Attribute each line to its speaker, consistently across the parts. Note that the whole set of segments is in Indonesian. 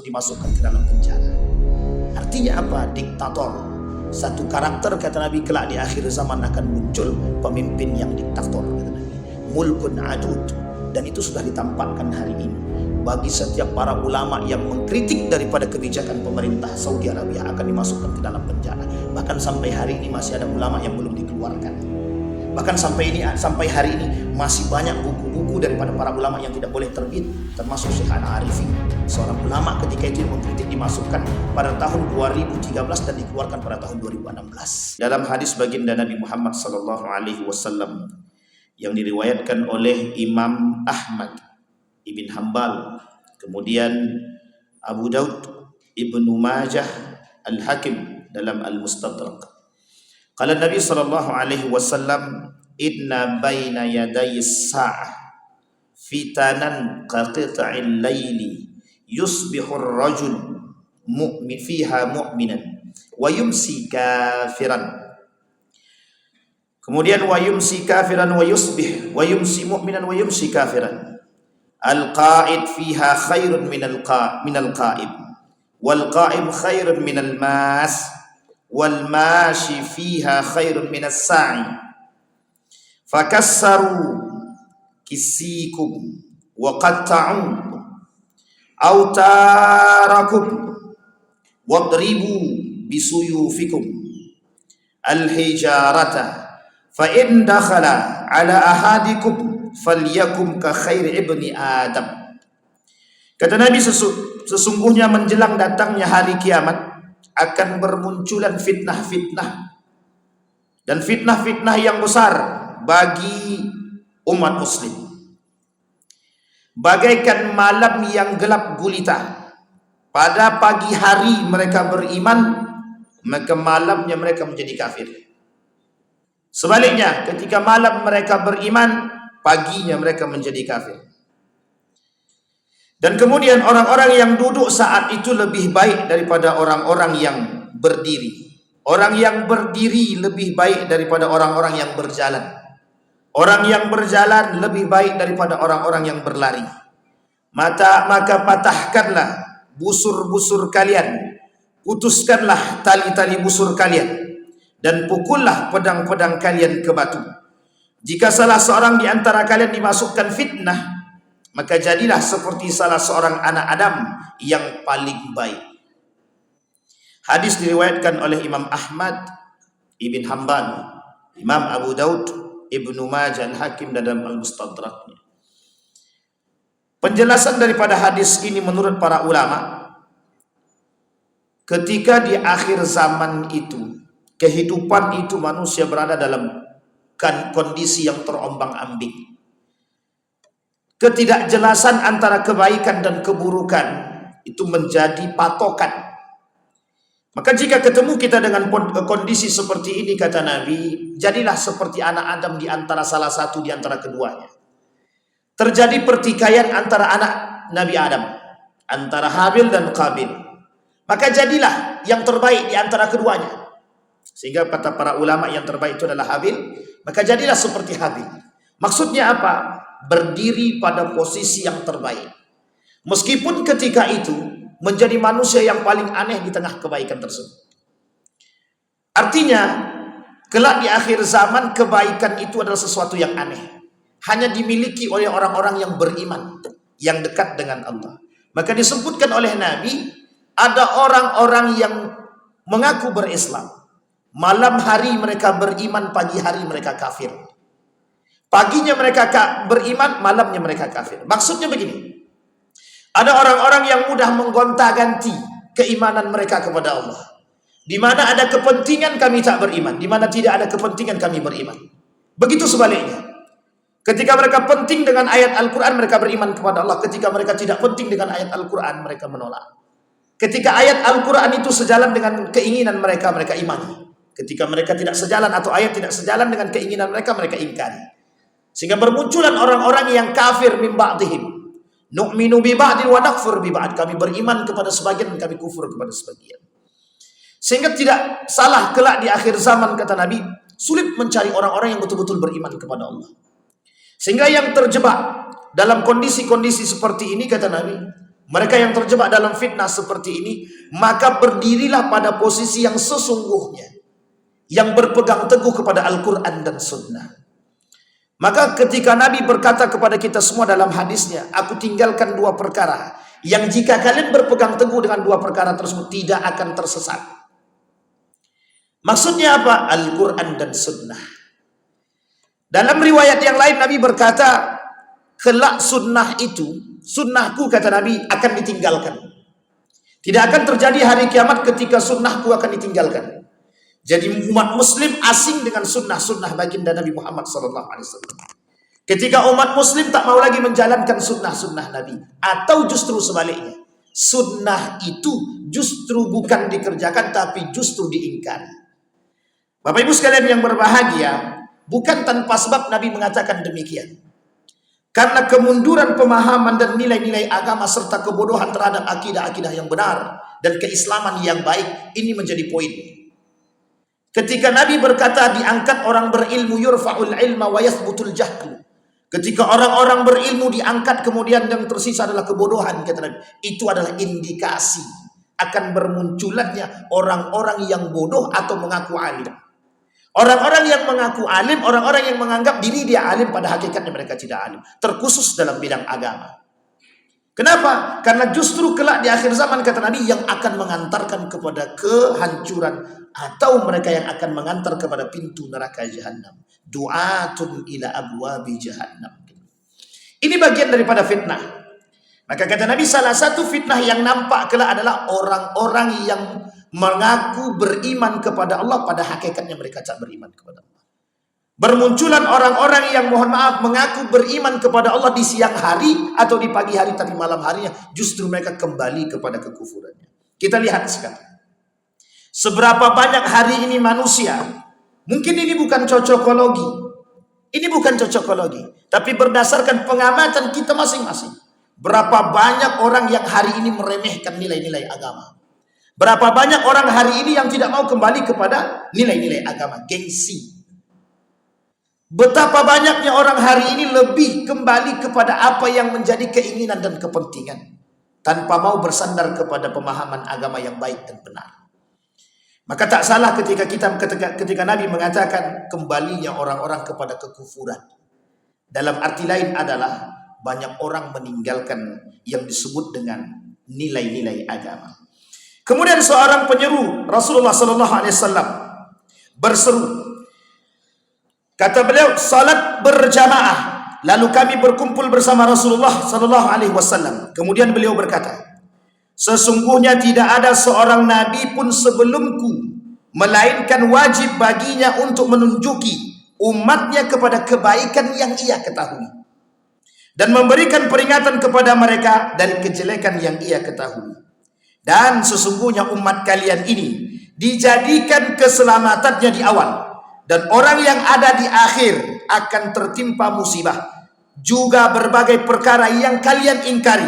Speaker 1: untuk dimasukkan ke dalam penjara. Artinya apa? Diktator. Satu karakter, kata Nabi, kelak di akhir zaman akan muncul pemimpin yang diktator, kata Nabi. Mulkun adud. Dan itu sudah ditampakkan hari ini. Bagi setiap para ulama yang mengkritik daripada kebijakan pemerintah Saudi Arabia akan dimasukkan ke dalam penjara. Bahkan sampai hari ini masih ada ulama yang belum dikeluarkan. Bahkan sampai hari ini masih banyak buku-buku daripada para ulama yang tidak boleh terbit, termasuk Syekh Al-Arifi, seorang ulama ketika itu mengkritik, dimasukkan pada tahun 2013 dan dikeluarkan pada tahun 2016. Dalam hadis baginda Nabi Muhammad SAW yang diriwayatkan oleh Imam Ahmad Ibn Hanbal, kemudian Abu Daud, Ibnu Majah, Al-Hakim dalam Al-Mustadrak. Qala Nabi sallallahu alaihi wasallam, inna baina yaday as-sa'ah fitanan ka qita'il laili yusbihu ar-rajul mu'min fiha mu'minan wa yumsi kafiran. Kemudian wa yumsi kafiran wa yusbih wa yumsi mu'minan wa yumsi kafiran. Al-qa'id fiha khairun minal qa'im wal qa'im khairun minal mas wal mashi fiha khairun minas sa'i fakassaru kisikum wa qatta'u autarakum wadribu bisuyufikum al-hijarata fa in dakhala ala ahadikum falyakum ka khairi ibni Adam. Kata Nabi, sesungguhnya menjelang datangnya hari kiamat akan bermunculan fitnah-fitnah, dan fitnah-fitnah yang besar bagi umat muslim. Bagaikan malam yang gelap gulita. Pada pagi hari mereka beriman, maka malamnya mereka menjadi kafir. Sebaliknya, ketika malam mereka beriman, paginya mereka menjadi kafir. Dan kemudian orang-orang yang duduk saat itu lebih baik daripada orang-orang yang berdiri. Orang yang berdiri lebih baik daripada orang-orang yang berjalan. Orang yang berjalan lebih baik daripada orang-orang yang berlari. Maka patahkanlah busur-busur kalian, putuskanlah tali-tali busur kalian, dan pukullah pedang-pedang kalian ke batu. Jika salah seorang di antara kalian dimasukkan fitnah, maka jadilah seperti salah seorang anak Adam yang paling baik. Hadis diriwayatkan oleh Imam Ahmad Ibn Hanbal, Imam Abu Daud, Ibnu Majah, Al-Hakim dalam Al-Mustadraknya. Penjelasan daripada hadis ini menurut para ulama, ketika di akhir zaman itu, kehidupan itu manusia berada dalam kondisi yang terombang-ambing. Ketidakjelasan antara kebaikan dan keburukan itu menjadi patokan. Maka jika ketemu kita dengan kondisi seperti ini, kata Nabi, jadilah seperti anak Adam di antara salah satu di antara keduanya. Terjadi pertikaian antara anak Nabi Adam, antara Habil dan Qabil. Maka jadilah yang terbaik di antara keduanya. Sehingga kata para ulama yang terbaik itu adalah Habil, maka jadilah seperti Habil. Maksudnya apa? Berdiri pada posisi yang terbaik. Meskipun ketika itu menjadi manusia yang paling aneh di tengah kebaikan tersebut. Artinya, kelak di akhir zaman kebaikan itu adalah sesuatu yang aneh. Hanya dimiliki oleh orang-orang yang beriman, yang dekat dengan Allah. Maka disebutkan oleh Nabi, ada orang-orang yang mengaku berislam. Malam hari mereka beriman, pagi hari mereka kafir. Paginya mereka beriman, malamnya mereka kafir. Maksudnya begini, ada orang-orang yang mudah menggonta-ganti keimanan mereka kepada Allah. Di mana ada kepentingan kami tak beriman, di mana tidak ada kepentingan kami beriman. Begitu sebaliknya. Ketika mereka penting dengan ayat Al-Quran, mereka beriman kepada Allah. Ketika mereka tidak penting dengan ayat Al-Quran, mereka menolak. Ketika ayat Al-Quran itu sejalan dengan keinginan mereka, mereka imani. Ketika mereka tidak sejalan atau ayat tidak sejalan dengan keinginan mereka, mereka ingkari. Sehingga bermunculan orang-orang yang kafir min ba'dihim. Nu'minu bi ba'din wa nakfur bi ba'd. Kami beriman kepada sebagian dan kami kufur kepada sebagian. Sehingga tidak salah kelak di akhir zaman, kata Nabi, sulit mencari orang-orang yang betul-betul beriman kepada Allah. Sehingga yang terjebak dalam kondisi-kondisi seperti ini, kata Nabi, mereka yang terjebak dalam fitnah seperti ini, maka berdirilah pada posisi yang sesungguhnya, yang berpegang teguh kepada Al-Quran dan Sunnah. Maka ketika Nabi berkata kepada kita semua dalam hadisnya, aku tinggalkan dua perkara, yang jika kalian berpegang teguh dengan dua perkara tersebut tidak akan tersesat. Maksudnya apa? Al-Quran dan Sunnah. Dalam riwayat yang lain Nabi berkata, kelak sunnah itu, sunnahku kata Nabi akan ditinggalkan. Tidak akan terjadi hari kiamat ketika sunnahku akan ditinggalkan. Jadi umat muslim asing dengan sunnah-sunnah baginda Nabi Muhammad SAW. Ketika umat muslim tak mau lagi menjalankan sunnah-sunnah Nabi. Atau justru sebaliknya, sunnah itu justru bukan dikerjakan tapi justru diingkari. Bapak ibu sekalian yang berbahagia, bukan tanpa sebab Nabi mengatakan demikian. Karena kemunduran pemahaman dan nilai-nilai agama serta kebodohan terhadap akidah-akidah yang benar dan keislaman yang baik, ini menjadi poin. Ketika Nabi berkata diangkat orang berilmu, yurfa'ul ilma wa yathbutul jahlu. Ketika orang-orang berilmu diangkat kemudian yang tersisa adalah kebodohan, kata Nabi. Itu adalah indikasi akan bermunculannya orang-orang yang bodoh atau mengaku alim. Orang-orang yang mengaku alim, orang-orang yang menganggap diri dia alim, pada hakikatnya mereka tidak alim. Terkhusus dalam bidang agama. Kenapa? Karena justru kelak di akhir zaman, kata Nabi, yang akan mengantarkan kepada kehancuran, atau mereka yang akan mengantar kepada pintu neraka jahannam. Du'atun ila abwabi jahannam. Ini bagian daripada fitnah. Maka kata Nabi, salah satu fitnah yang nampak kelak adalah orang-orang yang mengaku beriman kepada Allah, pada hakikatnya mereka tak beriman kepada Allah. Bermunculan orang-orang yang mohon maaf mengaku beriman kepada Allah di siang hari atau di pagi hari, tapi malam harinya justru mereka kembali kepada kekufurannya. Kita lihat sekarang, seberapa banyak hari ini manusia, mungkin ini bukan cocokologi, tapi berdasarkan pengamatan kita masing-masing, berapa banyak orang yang hari ini meremehkan nilai-nilai agama. Berapa banyak orang hari ini yang tidak mau kembali kepada nilai-nilai agama, gengsi. Betapa banyaknya orang hari ini lebih kembali kepada apa yang menjadi keinginan dan kepentingan, tanpa mau bersandar kepada pemahaman agama yang baik dan benar. Maka tak salah ketika Nabi mengatakan kembalinya orang-orang kepada kekufuran. Dalam arti lain adalah banyak orang meninggalkan yang disebut dengan nilai-nilai agama. Kemudian seorang penyeru, Rasulullah SAW berseru. Kata beliau, salat berjamaah. Lalu kami berkumpul bersama Rasulullah SAW. Kemudian beliau berkata, sesungguhnya tidak ada seorang nabi pun sebelumku, melainkan wajib baginya untuk menunjuki umatnya kepada kebaikan yang ia ketahui, dan memberikan peringatan kepada mereka dari kejelekan yang ia ketahui. Dan sesungguhnya umat kalian ini dijadikan keselamatannya di awal, dan orang yang ada di akhir akan tertimpa musibah, juga berbagai perkara yang kalian ingkari.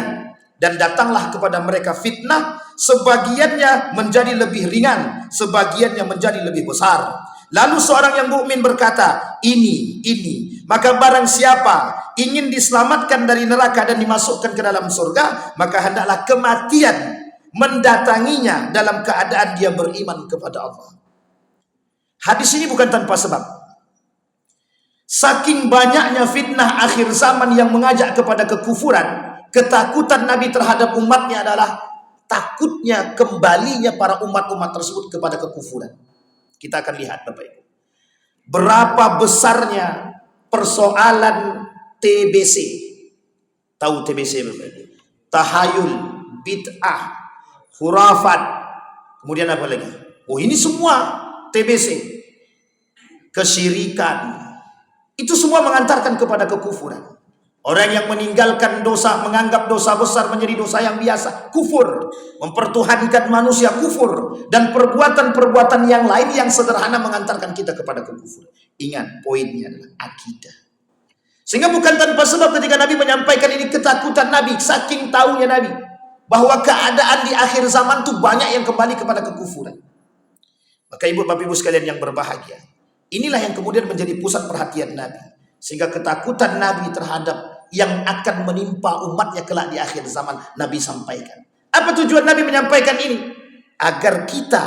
Speaker 1: Dan datanglah kepada mereka fitnah, sebagiannya menjadi lebih ringan, sebagiannya menjadi lebih besar. Lalu seorang yang mukmin berkata, ini. Maka barang siapa ingin diselamatkan dari neraka dan dimasukkan ke dalam surga, maka hendaklah kematian mendatanginya dalam keadaan dia beriman kepada Allah. Hadis ini bukan tanpa sebab. Saking banyaknya fitnah akhir zaman yang mengajak kepada kekufuran, ketakutan Nabi terhadap umatnya adalah takutnya kembalinya para umat-umat tersebut kepada kekufuran. Kita akan lihat Bapak Ibu, berapa besarnya persoalan TBC. Tahu TBC Bapak Ibu? Tahayul, bid'ah, khurafat, kemudian apa lagi? Oh, ini semua TBC. Kesyirikan. Itu semua mengantarkan kepada kekufuran. Orang yang meninggalkan dosa, menganggap dosa besar menjadi dosa yang biasa, kufur. Mempertuhankan manusia, kufur. Dan perbuatan-perbuatan yang lain yang sederhana mengantarkan kita kepada kekufuran. Ingat, poinnya adalah akidah. Sehingga bukan tanpa sebab ketika Nabi menyampaikan ini, ketakutan Nabi, saking tahunya Nabi bahwa keadaan di akhir zaman itu banyak yang kembali kepada kekufuran. Maka ibu bapak ibu sekalian yang berbahagia, inilah yang kemudian menjadi pusat perhatian Nabi. Sehingga ketakutan Nabi terhadap yang akan menimpa umatnya kelak di akhir zaman. Nabi sampaikan. Apa tujuan Nabi menyampaikan ini? Agar kita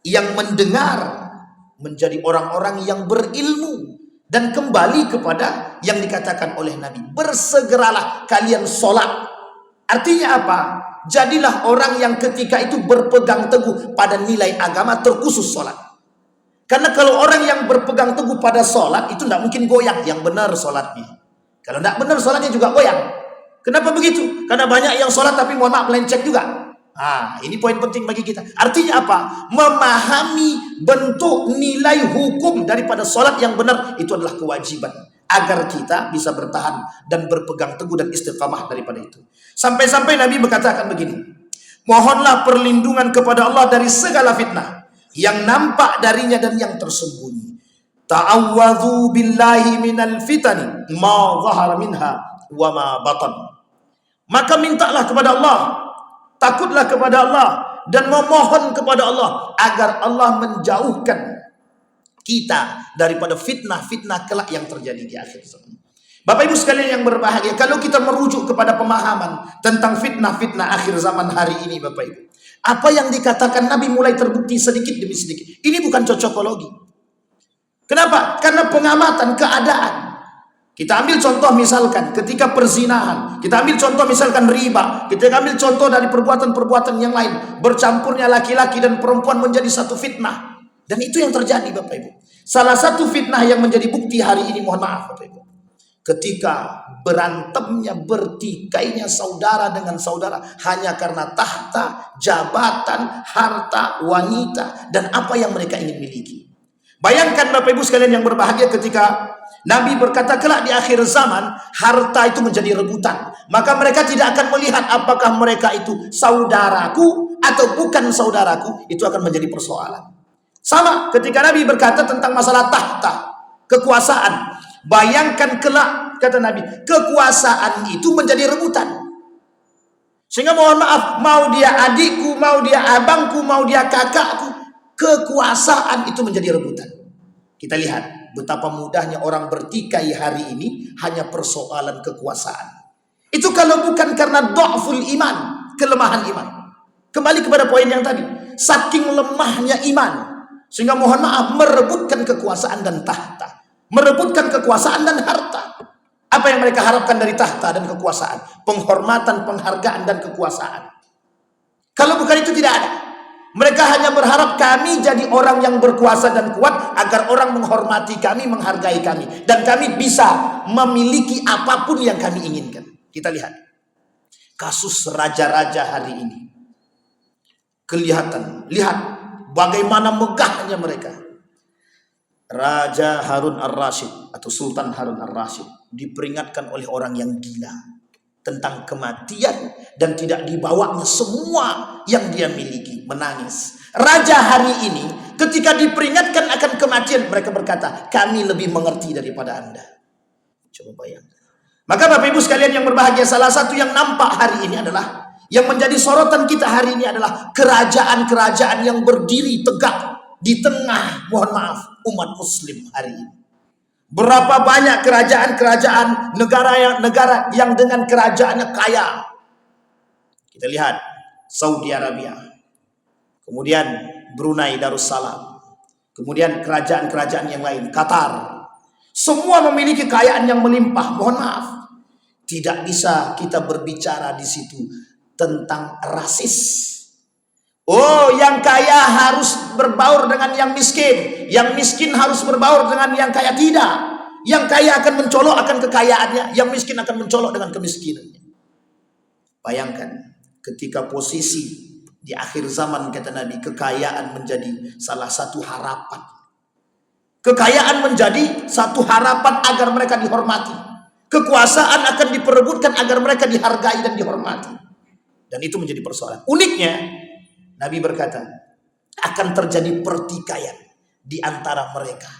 Speaker 1: yang mendengar menjadi orang-orang yang berilmu dan kembali kepada yang dikatakan oleh Nabi. Bersegeralah kalian sholat. Artinya apa? Jadilah orang yang ketika itu berpegang teguh pada nilai agama, terkhusus sholat. Karena kalau orang yang berpegang teguh pada sholat itu tidak mungkin goyang. Yang benar sholatnya. Kalau tidak benar sholatnya juga goyang. Kenapa begitu? Karena banyak yang sholat tapi mohon maaf melenceng juga. Ini poin penting bagi kita. Artinya apa? Memahami bentuk nilai hukum daripada sholat yang benar itu adalah kewajiban. Agar kita bisa bertahan dan berpegang teguh dan istiqamah daripada itu. Sampai-sampai Nabi berkatakan begini. Mohonlah perlindungan kepada Allah dari segala fitnah. Yang nampak darinya dan yang tersembunyi. Ta'awwadhu billahi minal fitani ma zahara minha wa ma batan. Maka mintalah kepada Allah, takutlah kepada Allah dan memohon kepada Allah agar Allah menjauhkan kita daripada fitnah-fitnah kelak yang terjadi di akhir zaman. Bapak Ibu sekalian yang berbahagia, kalau kita merujuk kepada pemahaman tentang fitnah-fitnah akhir zaman hari ini, Bapak Ibu, apa yang dikatakan Nabi mulai terbukti sedikit demi sedikit. Ini bukan cocokologi. Kenapa? Karena pengamatan keadaan. Kita ambil contoh misalkan ketika perzinahan, kita ambil contoh misalkan riba, kita ambil contoh dari perbuatan-perbuatan yang lain, bercampurnya laki-laki dan perempuan menjadi satu fitnah. Dan itu yang terjadi Bapak Ibu. Salah satu fitnah yang menjadi bukti hari ini, mohon maaf Bapak Ibu, ketika berantemnya, bertikainya saudara dengan saudara hanya karena tahta, jabatan, harta, wanita, dan apa yang mereka ingin miliki. Bayangkan Bapak Ibu sekalian yang berbahagia, ketika Nabi berkata kelak di akhir zaman harta itu menjadi rebutan, maka mereka tidak akan melihat apakah mereka itu saudaraku atau bukan saudaraku. Itu akan menjadi persoalan. Sama ketika Nabi berkata tentang masalah tahta, kekuasaan. Bayangkan kelak, kata Nabi, kekuasaan itu menjadi rebutan. Sehingga mohon maaf, mau dia adikku, mau dia abangku, mau dia kakakku, kekuasaan itu menjadi rebutan. Kita lihat betapa mudahnya orang bertikai hari ini hanya persoalan kekuasaan. Itu kalau bukan karena dha'ful iman, kelemahan iman. Kembali kepada poin yang tadi, saking lemahnya iman, sehingga mohon maaf merebutkan kekuasaan dan tahta, merebutkan kekuasaan dan harta. Apa yang mereka harapkan dari tahta dan kekuasaan? Penghormatan, penghargaan dan kekuasaan. Kalau bukan itu tidak ada. Mereka hanya berharap kami jadi orang yang berkuasa dan kuat agar orang menghormati kami, menghargai kami, dan kami bisa memiliki apapun yang kami inginkan. Kita lihat kasus raja-raja hari ini. Kelihatan, lihat bagaimana megahnya mereka. Raja Harun Ar-Rasyid atau Sultan Harun Ar-Rasyid diperingatkan oleh orang yang gila tentang kematian dan tidak dibawanya semua yang dia miliki, menangis. Raja hari ini ketika diperingatkan akan kematian, mereka berkata, kami lebih mengerti daripada Anda. Coba bayangkan. Maka Bapak Ibu sekalian yang berbahagia, salah satu yang nampak hari ini adalah, yang menjadi sorotan kita hari ini adalah kerajaan-kerajaan yang berdiri tegak di tengah, mohon maaf, umat muslim hari ini. Berapa banyak kerajaan-kerajaan negara yang dengan kerajaannya kaya. Kita lihat Saudi Arabia, kemudian Brunei Darussalam, kemudian kerajaan-kerajaan yang lain, Qatar. Semua memiliki kekayaan yang melimpah. Mohon maaf, tidak bisa kita berbicara di situ tentang rasis. Oh, yang kaya harus berbaur dengan yang miskin. Yang miskin harus berbaur dengan yang kaya. Tidak. Yang kaya akan mencolok akan kekayaannya. Yang miskin akan mencolok dengan kemiskinannya. Bayangkan ketika posisi di akhir zaman, kata Nabi, kekayaan menjadi salah satu harapan. Kekayaan menjadi satu harapan agar mereka dihormati. Kekuasaan akan diperebutkan agar mereka dihargai dan dihormati. Dan itu menjadi persoalan. Uniknya, Nabi berkata, akan terjadi pertikaian di antara mereka.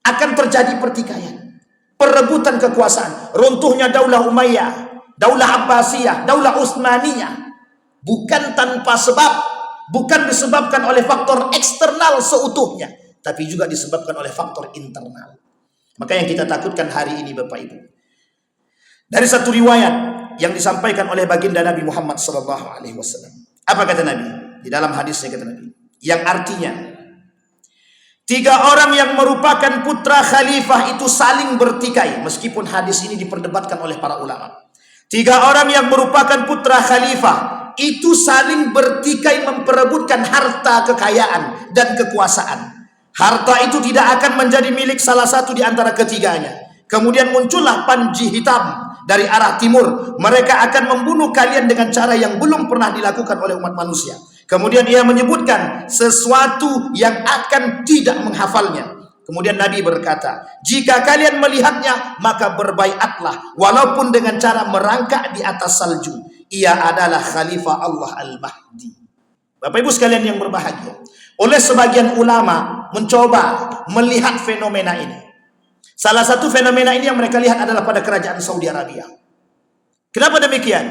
Speaker 1: Akan terjadi pertikaian. Perebutan kekuasaan. Runtuhnya Daulah Umayyah, Daulah Abbasiyah, Daulah Utsmaniyah. Bukan tanpa sebab. Bukan disebabkan oleh faktor eksternal seutuhnya, tapi juga disebabkan oleh faktor internal. Maka yang kita takutkan hari ini Bapak Ibu, Dari satu riwayat yang disampaikan oleh baginda Nabi Muhammad SAW. Apa kata Nabi? Di dalam hadisnya kata Nabi, yang artinya 3 orang yang merupakan putra khalifah itu saling bertikai. Meskipun hadis ini diperdebatkan oleh para ulama. 3 orang yang merupakan putra khalifah itu saling bertikai memperebutkan harta kekayaan dan kekuasaan. Harta itu tidak akan menjadi milik salah satu di antara ketiganya. Kemudian muncullah panji hitam dari arah timur. Mereka akan membunuh kalian dengan cara yang belum pernah dilakukan oleh umat manusia. Kemudian ia menyebutkan sesuatu yang akan tidak menghafalnya. Kemudian Nabi berkata, jika kalian melihatnya, maka berbaiatlah, walaupun dengan cara merangkak di atas salju. Ia adalah Khalifah Allah Al-Mahdi. Bapak Ibu sekalian yang berbahagia, oleh sebagian ulama mencoba melihat fenomena ini. Salah satu fenomena ini yang mereka lihat adalah pada kerajaan Saudi Arabia. Kenapa demikian?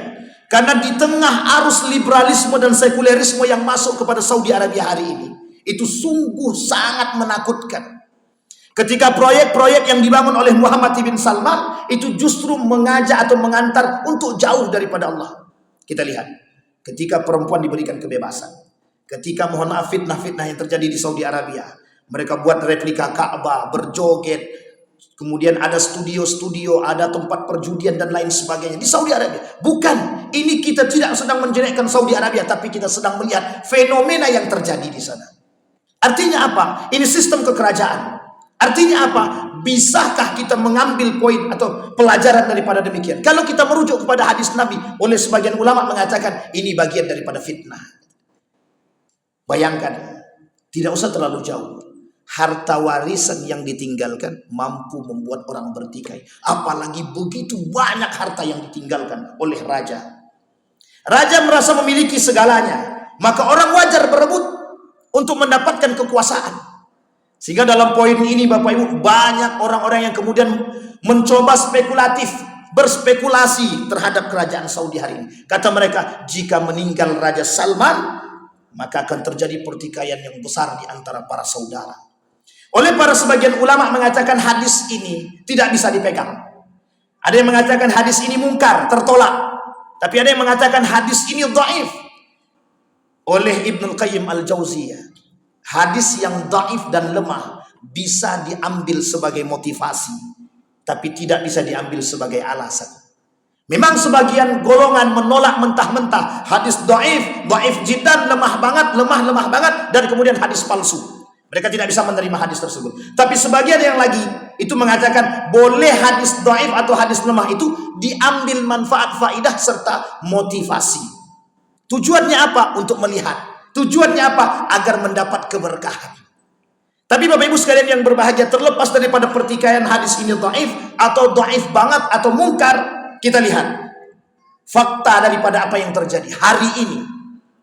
Speaker 1: Karena di tengah arus liberalisme dan sekulerisme yang masuk kepada Saudi Arabia hari ini, itu sungguh sangat menakutkan. Ketika proyek-proyek yang dibangun oleh Muhammad bin Salman itu justru mengajak atau mengantar untuk jauh daripada Allah. Kita lihat, ketika perempuan diberikan kebebasan, ketika mohon maaf fitnah-fitnah yang terjadi di Saudi Arabia, mereka buat replika Ka'bah, berjoget, kemudian ada studio-studio, ada tempat perjudian dan lain sebagainya di Saudi Arabia. Bukan, ini kita tidak sedang menjelekkan Saudi Arabia, tapi kita sedang melihat fenomena yang terjadi di sana. Artinya apa? Ini sistem kekerajaan. Artinya apa? Bisakah kita mengambil poin atau pelajaran daripada demikian? Kalau kita merujuk kepada hadis Nabi, oleh sebagian ulama mengatakan ini bagian daripada fitnah. Bayangkan, tidak usah terlalu jauh. Harta warisan yang ditinggalkan mampu membuat orang bertikai. Apalagi begitu banyak harta yang ditinggalkan oleh raja. Raja merasa memiliki segalanya, maka orang wajar berebut untuk mendapatkan kekuasaan. Sehingga dalam poin ini Bapak Ibu, banyak orang-orang yang kemudian mencoba spekulatif, berspekulasi terhadap kerajaan Saudi hari ini. Kata mereka, jika meninggal Raja Salman, maka akan terjadi pertikaian yang besar di antara para saudara. Oleh para sebagian ulama mengatakan hadis ini tidak bisa dipegang. Ada yang mengatakan hadis ini mungkar, tertolak. Tapi ada yang mengatakan hadis ini dhaif. Oleh Ibnul Qayyim Al-Jauziyah, hadis yang dhaif dan lemah bisa diambil sebagai motivasi, tapi tidak bisa diambil sebagai alasan. Memang sebagian golongan menolak mentah-mentah hadis dhaif, dhaif jiddan, lemah banget, dan kemudian hadis palsu. Mereka tidak bisa menerima hadis tersebut. Tapi sebagian yang lagi itu mengatakan boleh hadis dhaif atau hadis lemah itu diambil manfaat, faidah serta motivasi. Tujuannya apa? Untuk melihat. Tujuannya apa? Agar mendapat keberkahan. Tapi Bapak Ibu sekalian yang berbahagia, terlepas daripada pertikaian hadis ini dhaif atau dhaif banget atau mungkar, kita lihat fakta daripada apa yang terjadi hari ini.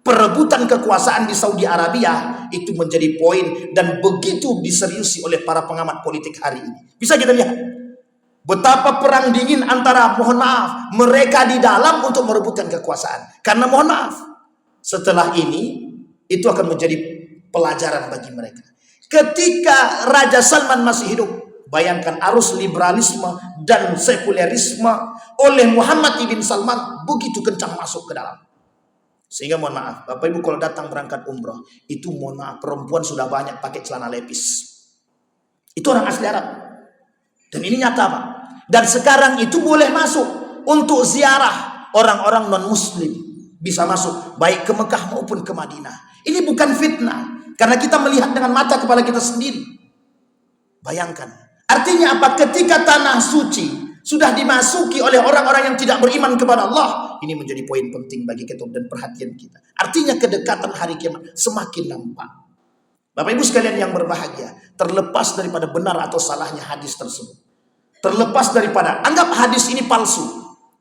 Speaker 1: Perebutan kekuasaan di Saudi Arabia itu menjadi poin dan begitu diseriusi oleh para pengamat politik hari ini. Bisa kita lihat betapa perang dingin antara, mohon maaf, mereka di dalam untuk merebutkan kekuasaan. Karena mohon maaf, setelah ini itu akan menjadi pelajaran bagi mereka. Ketika Raja Salman masih hidup, bayangkan arus liberalisme dan sekulerisme oleh Muhammad bin Salman begitu kencang masuk ke dalam. Sehingga mohon maaf, Bapak Ibu kalau datang berangkat umroh, itu mohon maaf, perempuan sudah banyak pakai celana lepis. Itu orang asli Arab. Dan ini nyata Pak. Dan sekarang itu boleh masuk untuk ziarah orang-orang non-muslim. Bisa masuk baik ke Mekah maupun ke Madinah. Ini bukan fitnah. Karena kita melihat dengan mata kepala kita sendiri. Bayangkan. Artinya apa? Ketika tanah suci sudah dimasuki oleh orang-orang yang tidak beriman kepada Allah, ini menjadi poin penting bagi kita dan perhatian kita. Artinya kedekatan hari kiamat semakin nampak. Bapak Ibu sekalian yang berbahagia, terlepas daripada benar atau salahnya hadis tersebut, terlepas daripada anggap hadis ini palsu,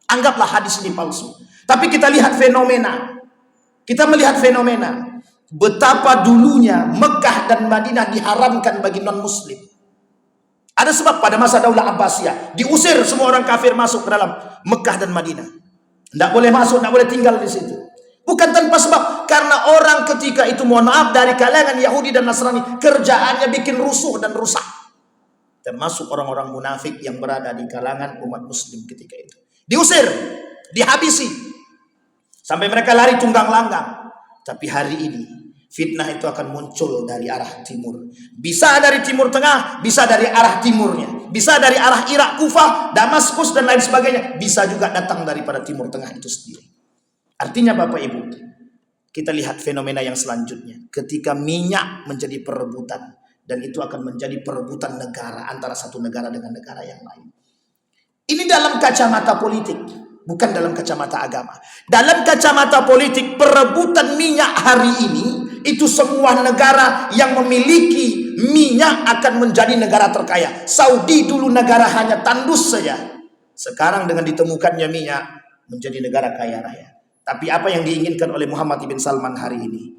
Speaker 1: anggaplah hadis ini palsu, tapi kita lihat fenomena, kita melihat fenomena betapa dulunya Mekah dan Madinah diharamkan bagi non-muslim. Ada sebab pada masa Daulah Abbasiyah diusir semua orang kafir masuk ke dalam Mekah dan Madinah. Tidak boleh masuk, tidak boleh tinggal di situ. Bukan tanpa sebab, karena orang ketika itu mohon maaf dari kalangan Yahudi dan Nasrani, kerjaannya bikin rusuh dan rusak. Termasuk orang-orang munafik yang berada di kalangan umat muslim ketika itu. diusir, dihabisi, sampai mereka lari tunggang langgang. Tapi hari ini fitnah itu akan muncul dari arah timur. Bisa dari timur tengah, bisa dari arah timurnya, bisa dari arah Irak, Kufah, Damaskus dan lain sebagainya, bisa juga datang daripada timur tengah itu sendiri. Artinya Bapak Ibu, kita lihat fenomena yang selanjutnya. Ketika minyak menjadi perebutan, dan itu akan menjadi perebutan negara antara satu negara dengan negara yang lain. Ini dalam kacamata politik, bukan dalam kacamata agama. Dalam kacamata politik, perebutan minyak hari ini, itu semua negara yang memiliki minyak akan menjadi negara terkaya. Saudi dulu negara hanya tandus saja. Sekarang dengan ditemukannya minyak, menjadi negara kaya raya. Tapi apa yang diinginkan oleh Muhammad bin Salman hari ini?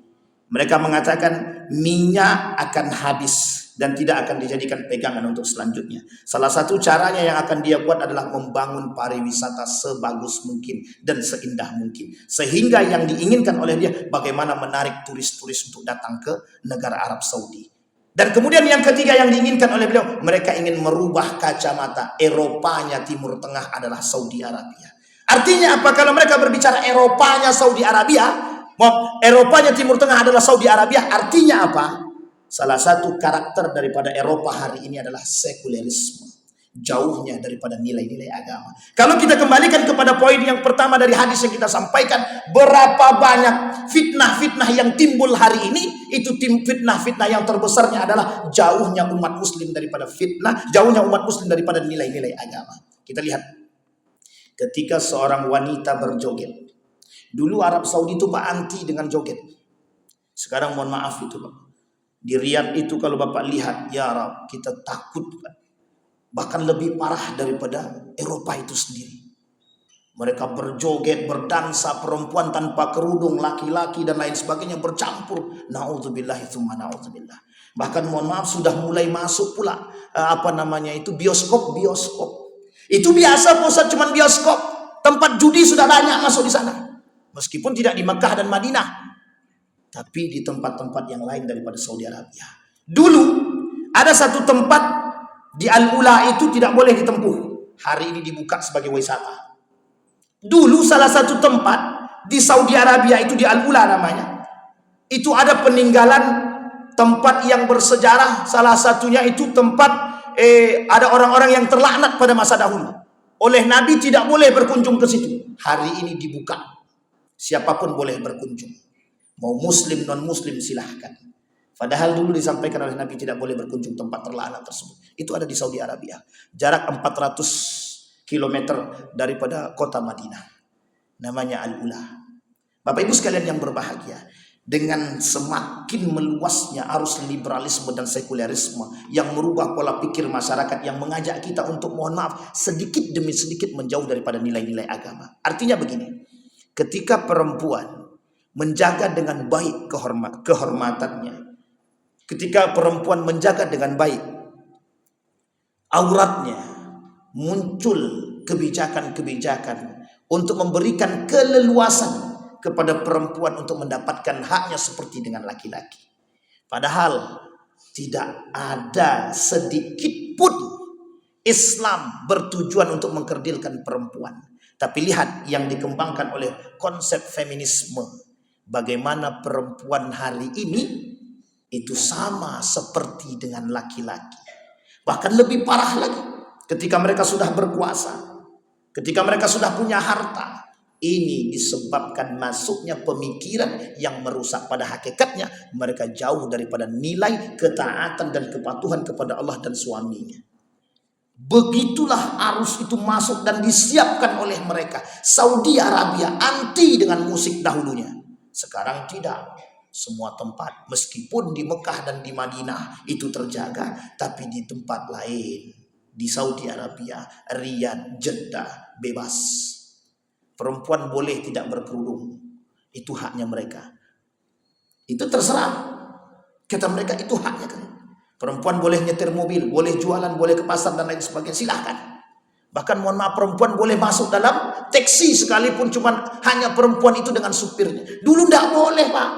Speaker 1: Mereka mengatakan minyak akan habis dan tidak akan dijadikan pegangan untuk selanjutnya. Salah satu caranya yang akan dia buat adalah membangun pariwisata sebagus mungkin dan seindah mungkin. Sehingga yang diinginkan oleh dia bagaimana menarik turis-turis untuk datang ke negara Arab Saudi. Dan kemudian yang ketiga yang diinginkan oleh beliau, mereka ingin merubah kacamata. Eropanya Timur Tengah adalah Saudi Arabia. Artinya apa? Kalau mereka berbicara Eropanya Saudi Arabia, Eropanya Timur Tengah adalah Saudi Arabia, artinya apa? Salah satu karakter daripada Eropa hari ini adalah sekulerisme. Jauhnya daripada nilai-nilai agama. Kalau kita kembalikan kepada poin yang pertama dari hadis yang kita sampaikan, berapa banyak fitnah-fitnah yang timbul hari ini, itu fitnah-fitnah yang terbesarnya adalah jauhnya umat muslim daripada fitnah, jauhnya umat muslim daripada nilai-nilai agama. Kita lihat ketika seorang wanita berjoget. Dulu Arab Saudi itu Pak anti dengan joget. Sekarang mohon maaf itu Pak. Di Riyadh itu kalau Bapak lihat, ya Arab, kita takut. Bahkan lebih parah daripada Eropa itu sendiri. Mereka berjoget, berdansa, perempuan tanpa kerudung, laki-laki dan lain sebagainya bercampur. Na'udzubillah tsumma na'udzubillah. Bahkan mohon maaf sudah mulai masuk pula bioskop. Itu biasa pusat cuman bioskop. Tempat judi sudah banyak masuk di sana. Meskipun tidak di Mekah dan Madinah. Tapi di tempat-tempat yang lain daripada Saudi Arabia. Dulu ada satu tempat di Al-Ula itu tidak boleh ditempuh. Hari ini dibuka sebagai wisata. Dulu salah satu tempat di Saudi Arabia itu di Al-Ula namanya. Itu ada peninggalan tempat yang bersejarah. Salah satunya itu tempat ada orang-orang yang terlaknat pada masa dahulu. Oleh Nabi tidak boleh berkunjung ke situ. Hari ini dibuka. Siapapun boleh berkunjung. Mau muslim, non-muslim silahkan. Padahal dulu disampaikan oleh Nabi tidak boleh berkunjung tempat terlaknat tersebut. Itu ada di Saudi Arabia. Jarak 400 km daripada kota Madinah. Namanya Al-Ula. Bapak Ibu sekalian yang berbahagia. Dengan semakin meluasnya arus liberalisme dan sekulerisme yang merubah pola pikir masyarakat, yang mengajak kita untuk mohon maaf sedikit demi sedikit menjauh daripada nilai-nilai agama. Artinya begini. Ketika perempuan menjaga dengan baik kehormatannya, ketika perempuan menjaga dengan baik auratnya, muncul kebijakan-kebijakan untuk memberikan keleluasan kepada perempuan untuk mendapatkan haknya seperti dengan laki-laki. Padahal tidak ada sedikit pun Islam bertujuan untuk mengkerdilkan perempuan. Tapi lihat yang dikembangkan oleh konsep feminisme. Bagaimana perempuan hari ini itu sama seperti dengan laki-laki. Bahkan lebih parah lagi ketika mereka sudah berkuasa, ketika mereka sudah punya harta. Ini disebabkan masuknya pemikiran yang merusak. Pada hakikatnya mereka jauh daripada nilai ketaatan dan kepatuhan kepada Allah dan suaminya. Begitulah arus itu masuk dan disiapkan oleh mereka. Saudi Arabia anti dengan musik dahulunya. Sekarang tidak. Semua tempat, meskipun di Mekah dan di Madinah itu terjaga, tapi di tempat lain, di Saudi Arabia, Riyadh, Jeddah, bebas. Perempuan boleh tidak berkerudung. Itu haknya mereka. Itu terserah. Kata mereka itu haknya kan. Perempuan boleh nyetir mobil, boleh jualan, boleh ke pasar dan lain sebagainya. Silahkan. Bahkan mohon maaf perempuan boleh masuk dalam taksi sekalipun cuman hanya perempuan itu dengan supirnya. Dulu tidak boleh Pak.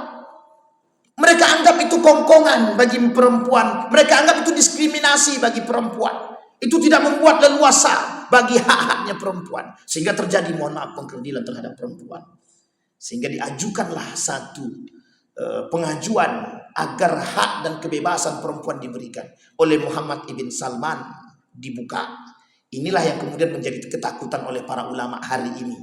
Speaker 1: Mereka anggap itu kongkongan bagi perempuan. Mereka anggap itu diskriminasi bagi perempuan. Itu tidak membuat leluasa bagi hak-haknya perempuan, sehingga terjadi, mohon maaf, pengkerdilan terhadap perempuan. Sehingga diajukanlah satu pengajuan agar hak dan kebebasan perempuan diberikan oleh Muhammad ibn Salman, dibuka. Inilah yang kemudian menjadi ketakutan oleh para ulama hari ini,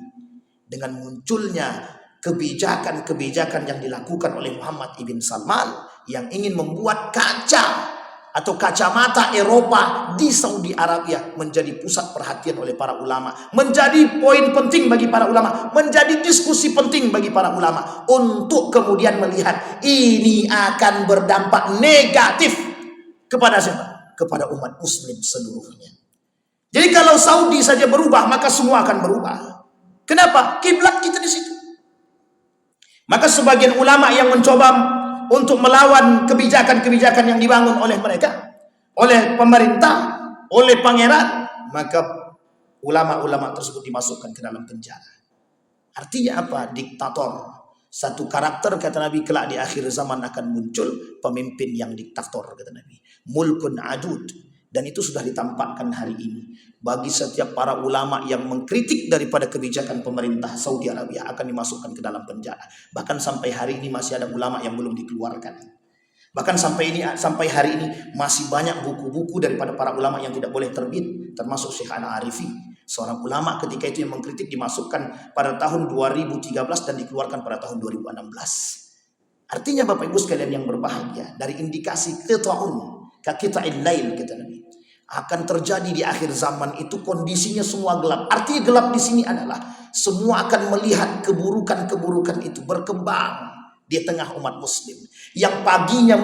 Speaker 1: dengan munculnya kebijakan-kebijakan yang dilakukan oleh Muhammad ibn Salman yang ingin membuat kaca atau kacamata Eropa di Saudi Arabia menjadi pusat perhatian oleh para ulama, menjadi poin penting bagi para ulama, menjadi diskusi penting bagi para ulama untuk kemudian melihat ini akan berdampak negatif kepada siapa? Kepada umat muslim seluruhnya. Jadi kalau Saudi saja berubah, maka semua akan berubah. Kenapa? Kiblat kita di situ. Maka sebagian ulama yang mencoba untuk melawan kebijakan-kebijakan yang dibangun oleh mereka, oleh pemerintah, oleh pangeran, maka ulama-ulama tersebut dimasukkan ke dalam penjara. Artinya apa? Diktator. Satu karakter, kata Nabi, kelak di akhir zaman akan muncul pemimpin yang diktator, kata Nabi. Mulkun adud. Dan itu sudah ditampakkan hari ini. Bagi setiap para ulama yang mengkritik daripada kebijakan pemerintah Saudi Arabia akan dimasukkan ke dalam penjara. Bahkan sampai hari ini masih ada ulama yang belum dikeluarkan. Bahkan sampai hari ini masih banyak buku-buku daripada para ulama yang tidak boleh terbit, termasuk Syekh Ana Arifi, seorang ulama ketika itu yang mengkritik, dimasukkan pada tahun 2013 dan dikeluarkan pada tahun 2016. Artinya Bapak Ibu sekalian yang berbahagia, dari indikasi qita'un ka qita'il lail, kata Nabi, akan terjadi di akhir zaman itu kondisinya semua gelap. Artinya gelap di sini adalah semua akan melihat keburukan-keburukan itu berkembang di tengah umat muslim. Yang paginya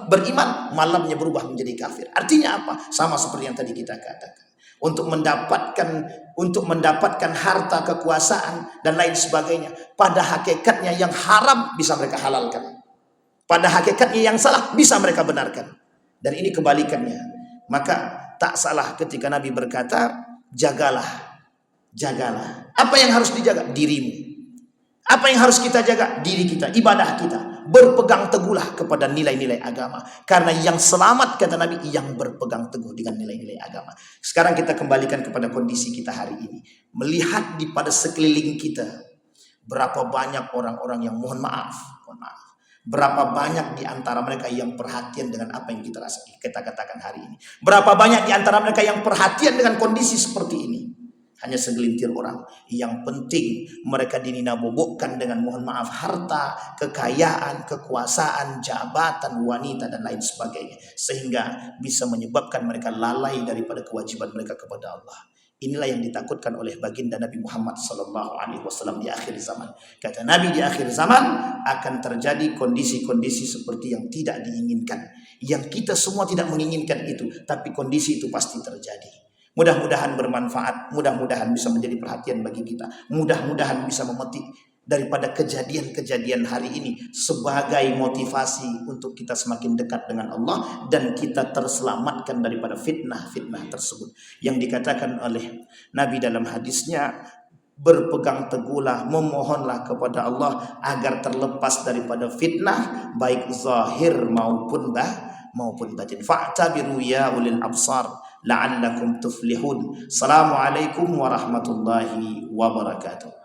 Speaker 1: beriman, malamnya berubah menjadi kafir. Artinya apa? Sama seperti yang tadi kita katakan. Untuk mendapatkan harta, kekuasaan dan lain sebagainya, pada hakikatnya yang haram bisa mereka halalkan, pada hakikatnya yang salah bisa mereka benarkan. Dan ini kebalikannya. Maka tak salah ketika Nabi berkata, jagalah. Apa yang harus dijaga? Dirimu. Apa yang harus kita jaga? Diri kita, ibadah kita. Berpegang teguhlah kepada nilai-nilai agama. Karena yang selamat, kata Nabi, yang berpegang teguh dengan nilai-nilai agama. Sekarang kita kembalikan kepada kondisi kita hari ini. Melihat di pada sekeliling kita, berapa banyak orang-orang yang mohon maaf. Berapa banyak di antara mereka yang perhatian dengan apa yang kita katakan hari ini. Berapa banyak di antara mereka yang perhatian dengan kondisi seperti ini. Hanya segelintir orang. Yang penting mereka dinabobokkan dengan mohon maaf harta, kekayaan, kekuasaan, jabatan, wanita dan lain sebagainya. Sehingga bisa menyebabkan mereka lalai daripada kewajiban mereka kepada Allah. Inilah yang ditakutkan oleh baginda Nabi Muhammad SAW di akhir zaman. Kata Nabi, di akhir zaman akan terjadi kondisi-kondisi seperti yang tidak diinginkan. Yang kita semua tidak menginginkan itu, tapi kondisi itu pasti terjadi. Mudah-mudahan bermanfaat, mudah-mudahan bisa menjadi perhatian bagi kita. Mudah-mudahan bisa memetik daripada kejadian-kejadian hari ini sebagai motivasi untuk kita semakin dekat dengan Allah dan kita terselamatkan daripada fitnah-fitnah tersebut. Yang dikatakan oleh Nabi dalam hadisnya, berpegang teguhlah, memohonlah kepada Allah agar terlepas daripada fitnah baik zahir maupun batin. Fa'tabiru ya ulil absar la'allakum tuflihun. Assalamualaikum warahmatullahi wabarakatuh.